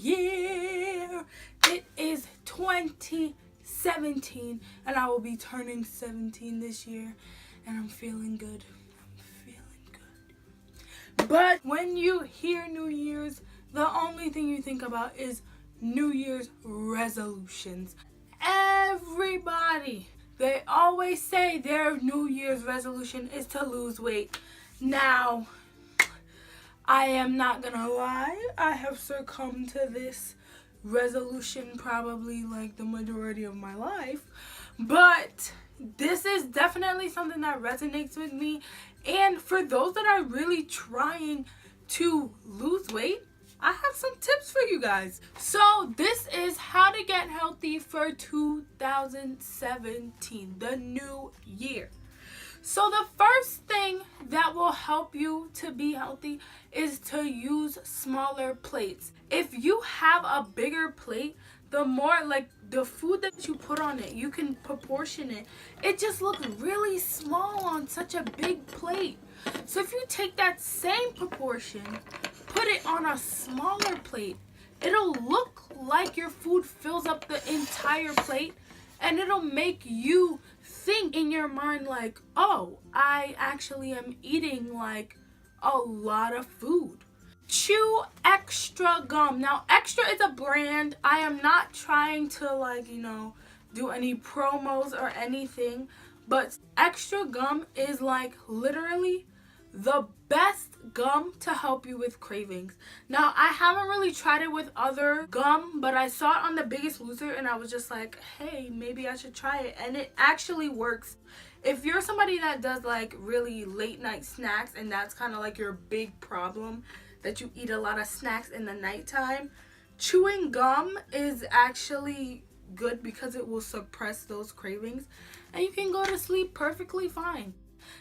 year. It is 2017 and I will be turning 17 this year, and I'm feeling good. But when you hear New Year's, the only thing you think about is New Year's resolutions. Everybody, they always say their New Year's resolution is to lose weight. Now, I am not gonna lie, I have succumbed to this resolution probably like the majority of my life, but this is definitely something that resonates with me. And for those that are really trying to lose weight, I have some tips for you guys. So this is how to get healthy for 2017, the new year. So the first thing that will help you to be healthy is to use smaller plates. If you have a bigger plate, the more like the food that you put on it, you can proportion it. It just looks really small on such a big plate. So if you take that same proportion, put it on a smaller plate, it'll look like your food fills up the entire plate, and it'll make you think in your mind like, oh, I actually am eating like a lot of food. Chew Extra gum. Now, Extra is a brand. I am not trying to do any promos or anything, but Extra gum is like literally the best gum to help you with cravings. Now, I haven't really tried it with other gum, but I saw it on The Biggest Loser and I was just like, hey, maybe I should try it. And it actually works. If you're somebody that does like really late night snacks and that's kind of like your big problem, that you eat a lot of snacks in the nighttime, chewing gum is actually good because it will suppress those cravings and you can go to sleep perfectly fine.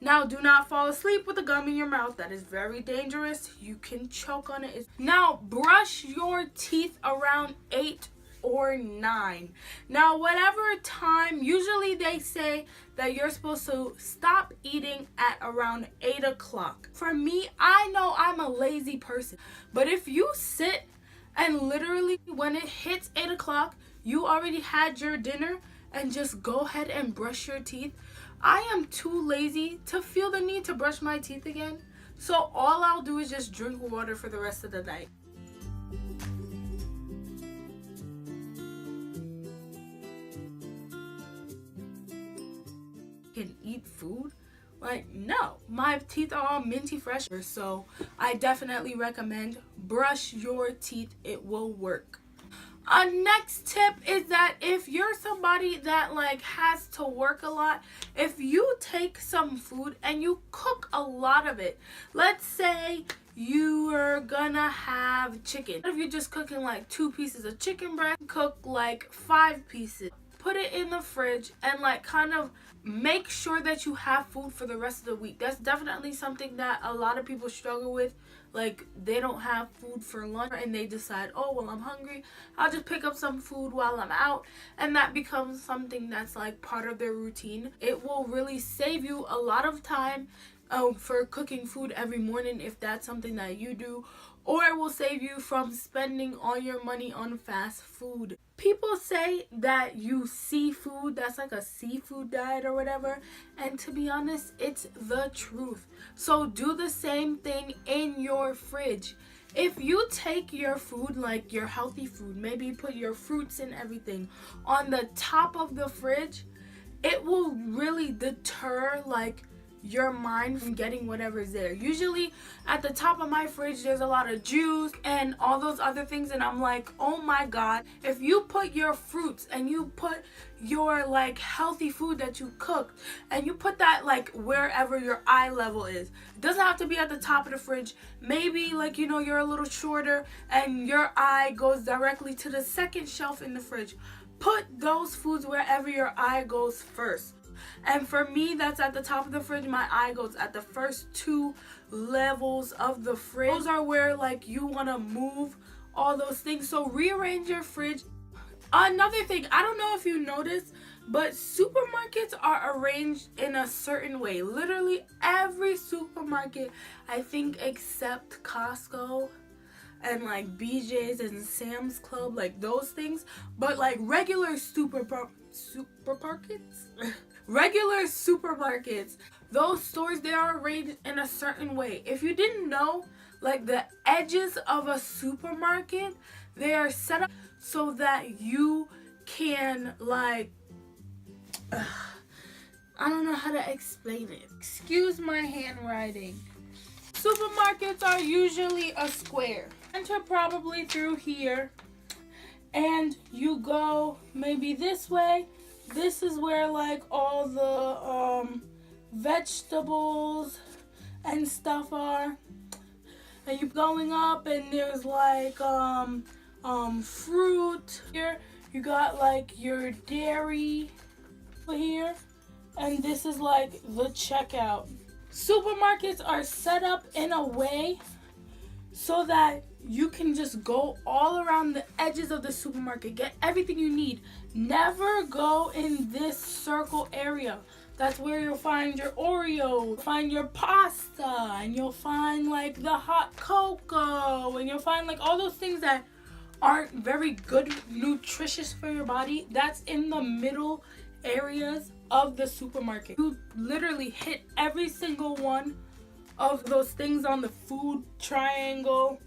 Now, do not fall asleep with the gum in your mouth. That is very dangerous. You can choke on it. Now, brush your teeth around 8 or 9. Now, whatever time, usually they say that you're supposed to stop eating at around 8 o'clock. For me, I know I'm a lazy person, but if you sit and literally when it hits 8 o'clock, you already had your dinner and just go ahead and brush your teeth. I am too lazy to feel the need to brush my teeth again. So all I'll do is just drink water for the rest of the night. Can eat food? Like, no. My teeth are all minty fresh. So I definitely recommend brush your teeth. It will work. A next tip is that if you're somebody that has to work a lot, if you take some food and you cook a lot of it, let's say you're gonna have chicken. If you're just cooking 2 pieces of chicken breast, cook 5 pieces. Put it in the fridge and kind of make sure that you have food for the rest of the week. That's definitely something that a lot of people struggle with. They don't have food for lunch and they decide, oh, well, I'm hungry, I'll just pick up some food while I'm out, and that becomes something that's part of their routine. It will really save you a lot of time for cooking food every morning if that's something that you do, or it will save you from spending all your money on fast food. People say that you see food, that's like a seafood diet or whatever, and to be honest, it's the truth. So do the same thing in your fridge. If you take your food, your healthy food, maybe put your fruits and everything on the top of the fridge, it will really deter your mind from getting whatever's there. Usually at the top of my fridge there's a lot of juice and all those other things, and I'm like, oh my god, if you put your fruits and you put your healthy food that you cooked and you put that wherever your eye level is, it doesn't have to be at the top of the fridge. Maybe you're a little shorter and your eye goes directly to the second shelf in the fridge. Put those foods wherever your eye goes first. And for me, that's at the top of the fridge. My eye goes at the first 2 levels of the fridge. Those are where you want to move all those things. So rearrange your fridge. Another thing, I don't know if you noticed, but supermarkets are arranged in a certain way. Literally every supermarket, I think except Costco and like BJ's and Sam's Club, like those things. But like regular supermarkets, regular supermarkets, those stores, they are arranged in a certain way. If you didn't know, like the edges of a supermarket, they are set up so that you can like I don't know how to explain it. Excuse my handwriting. Supermarkets are usually a square. Enter probably through here, and you go maybe this way. This is where like all the vegetables and stuff are. And you're going up, and there's like fruit here. You got like your dairy here, and this is like the checkout. Supermarkets are set up in a way so that you can just go all around the edges of the supermarket, get everything you need. Never go in this circle area. That's where you'll find your Oreo, find your pasta, and you'll find like the hot cocoa, and you'll find like all those things that aren't very good, nutritious for your body. That's in the middle areas of the supermarket. You literally hit every single one of those things on the food triangle.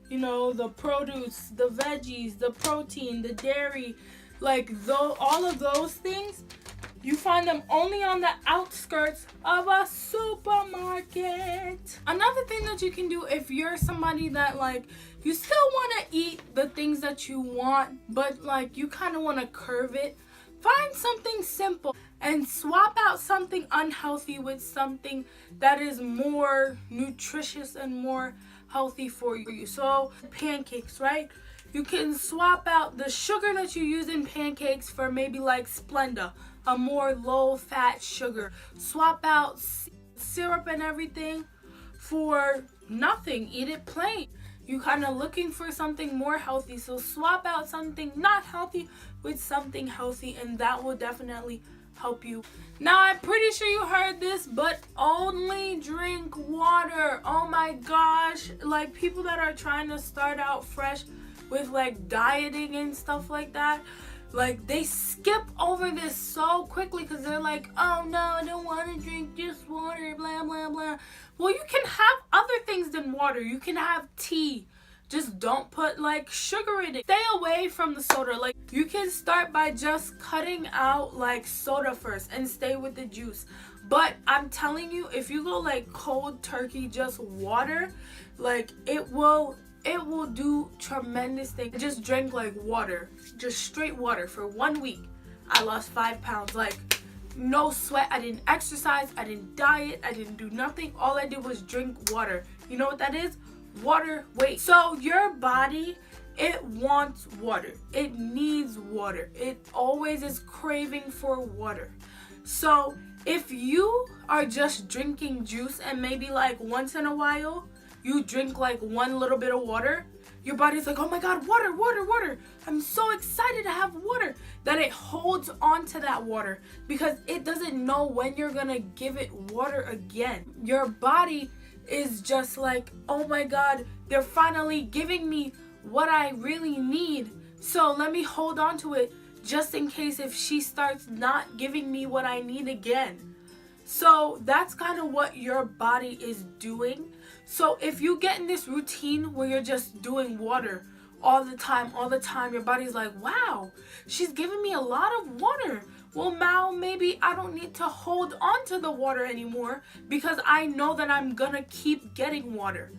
You know, the produce, the veggies, the protein, the dairy, like all of those things. You find them only on the outskirts of a supermarket. Another thing that you can do if you're somebody that like, you still want to eat the things that you want, but like you kind of want to curve it, find something simple and swap out something unhealthy with something that is more nutritious and more healthy for you. So pancakes, right? You can swap out the sugar that you use in pancakes for maybe like Splenda, a more low-fat sugar. Swap out syrup and everything for nothing. Eat it plain. You kind of looking for something more healthy, so swap out something not healthy with something healthy, and that will definitely help you. Now, I'm pretty sure you heard this, but only drink water. Oh my gosh, like people that are trying to start out fresh with like dieting and stuff like that, like they skip over this so quickly because they're like, oh no, I don't want to drink just water, blah blah blah. Well, you can have other things than water. You can have tea. Just don't put like sugar in it. Stay away from the soda. Like you can start by just cutting out like soda first and stay with the juice. But I'm telling you, if you go like cold turkey, just water, like it will do tremendous things. Just drink like water, just straight water for 1 week. I lost 5 pounds, like no sweat. I didn't exercise, I didn't diet, I didn't do nothing. All I did was drink water. You know what that is? Water weight. So your body, it wants water. It needs water. It always is craving for water. So if you are just drinking juice and maybe like once in a while you drink like one little bit of water, your body's like, oh my God, water, water, water. I'm so excited to have water. That it holds on to that water because it doesn't know when you're gonna give it water again. Your body is just like, oh my God, they're finally giving me what I really need. So let me hold on to it just in case if she starts not giving me what I need again. So that's kind of what your body is doing. So if you get in this routine where you're just doing water all the time, your body's like, wow, she's giving me a lot of water. Well, now maybe I don't need to hold on to the water anymore because I know that I'm gonna keep getting water.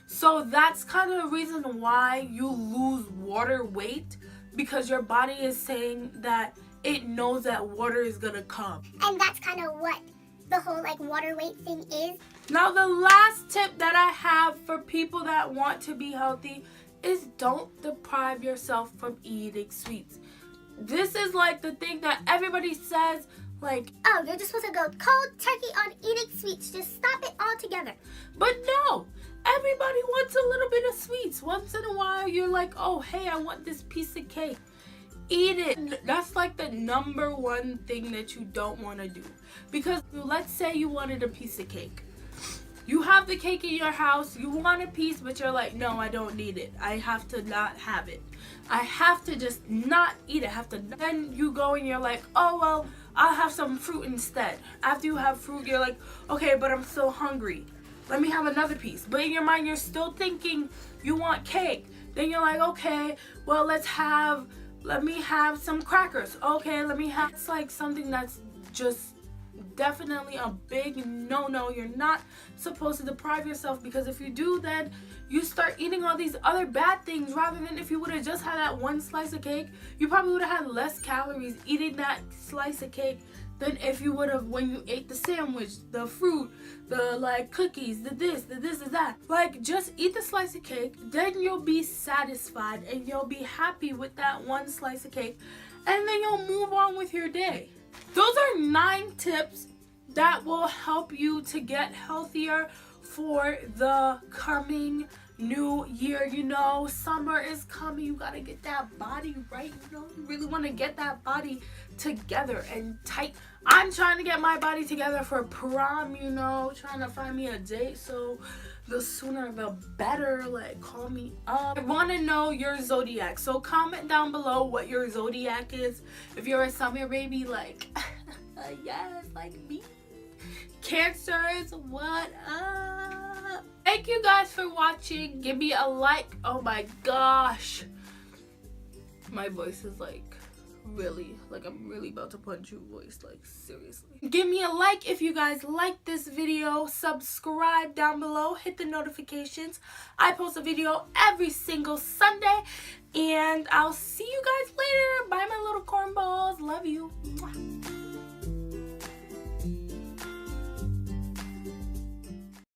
So that's kind of the reason why you lose water weight, because your body is saying that it knows that water is gonna come. And that's kind of what the whole like water weight thing is. Now the last tip that I have for people that want to be healthy is don't deprive yourself from eating sweets. This is like the thing that everybody says, like, oh, you're just supposed to go cold turkey on eating sweets. Just stop it altogether. But no, everybody wants a little bit of sweets. Once in a while, you're like, oh, hey, I want this piece of cake. Eat it. That's like the number one thing that you don't want to do. Because let's say you wanted a piece of cake. You have the cake in your house, you want a piece, but you're like, no, I don't need it. I have to not have it. I have to just not eat it. Then you go and you're like, oh, well, I'll have some fruit instead. After you have fruit, you're like, okay, but I'm still hungry. Let me have another piece. But in your mind, you're still thinking you want cake. Then you're like, okay, well, let me have some crackers. Okay, it's like something that's just definitely a big no-no. You're not supposed to deprive yourself, because if you do, then you start eating all these other bad things, rather than if you would have just had that one slice of cake, you probably would have had less calories eating that slice of cake than if you would have when you ate the sandwich, the fruit, the like cookies, the this, the that. Like, just eat the slice of cake, then you'll be satisfied and you'll be happy with that one slice of cake, and then you'll move on with your day. Those are 9 tips that will help you to get healthier for the coming new year. You know, summer is coming. You gotta get that body right. You know, you really want to get that body together and tight. I'm trying to get my body together for prom, you know, trying to find me a date, so the sooner the better. Like, call me up. I want to know your zodiac, so comment down below what your zodiac is. If you're a summer baby, like yes, like me. Cancers, what up? Thank you guys for watching. Give me a like. Oh my gosh, my voice is like really, like I'm really about to punch your voice, like seriously. Give me a like if you guys like this video. Subscribe down below, hit the notifications. I post a video every single Sunday, and I'll see you guys later. Bye, my little cornballs. Love you. Mwah.